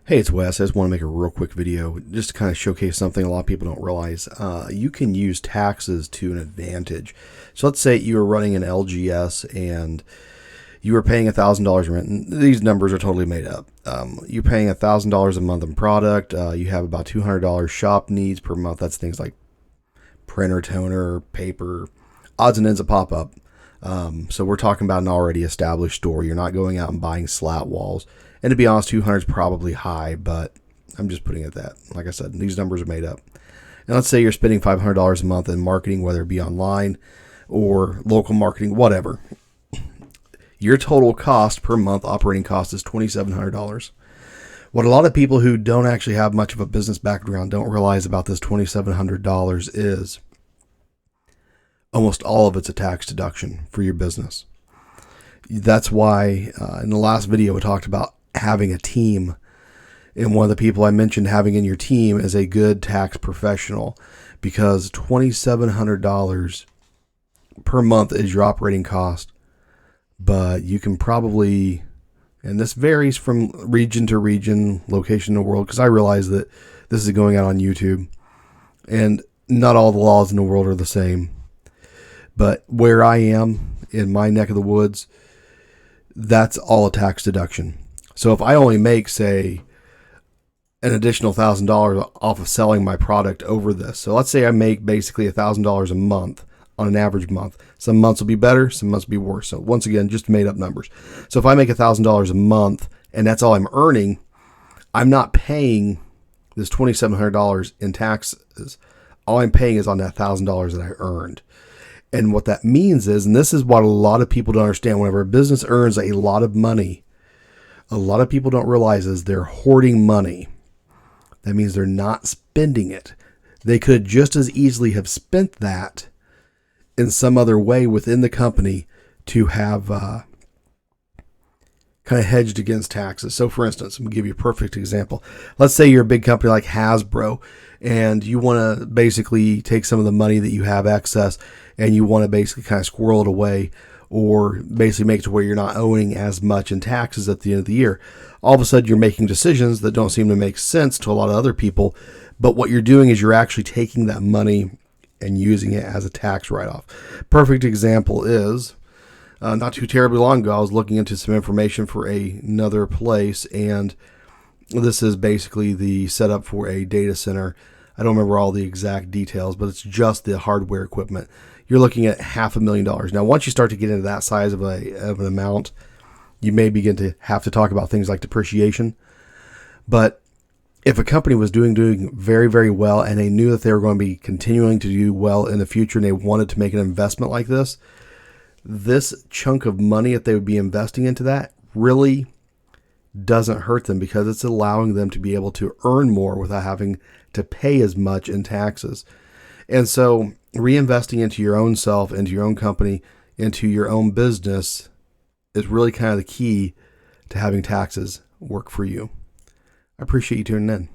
Hey, it's Wes. I just want to make a real quick video just to kind of showcase something a lot of people don't realize. You can use taxes to an advantage. So let's say you were running an LGS and you were paying $1,000 rent. And these numbers are totally made up. You're paying $1,000 a month in product. You have about $200 shop needs per month. That's things like printer, toner, paper, odds and ends that pop up. So we're talking about an already established store. You're not going out and buying slat walls. And to be honest, 200 is probably high, but I'm just putting it at that. Like I said, these numbers are made up. And let's say you're spending $500 a month in marketing, whether it be online or local marketing, whatever. Your total cost per month, operating cost, is $2,700. What a lot of people who don't actually have much of a business background don't realize about this $2,700 is almost all of it's a tax deduction for your business. That's why in the last video we talked about having a team. And one of the people I mentioned having in your team is a good tax professional, because $2,700 per month is your operating cost. But you can probably, and this varies from region to region, location in the world, because I realize that this is going out on YouTube and not all the laws in the world are the same. But where I am in my neck of the woods, that's all a tax deduction. So if I only make, say, an additional $1,000 off of selling my product over this. So let's say I make basically $1,000 a month on an average month. Some months will be better, some months will be worse. So once again, just made up numbers. So if I make $1,000 a month and that's all I'm earning, I'm not paying this $2,700 in taxes. All I'm paying is on that $1,000 that I earned. And what that means is, and this is what a lot of people don't understand, whenever a business earns a lot of money, a lot of people don't realize is they're hoarding money. That means they're not spending it. They could just as easily have spent that in some other way within the company to have kind of hedged against taxes. So for instance, I'm going to give you a perfect example. Let's say you're a big company like Hasbro and you want to basically take some of the money that you have excess and you want to basically kind of squirrel it away, or basically make it to where you're not owing as much in taxes at the end of the year. All of a sudden you're making decisions that don't seem to make sense to a lot of other people, but what you're doing is you're actually taking that money and using it as a tax write-off. Perfect example is, not too terribly long ago, I was looking into some information for another place, and this is basically the setup for a data center. I don't remember all the exact details, but it's just the hardware equipment. You're looking at $500,000. Now, once you start to get into that size of an amount, you may begin to have to talk about things like depreciation. But if a company was doing very, very well, and they knew that they were going to be continuing to do well in the future, and they wanted to make an investment like this chunk of money that they would be investing into that really doesn't hurt them, because it's allowing them to be able to earn more without having to pay as much in taxes. And so reinvesting into your own self, into your own company, into your own business is really kind of the key to having taxes work for you. I appreciate you tuning in.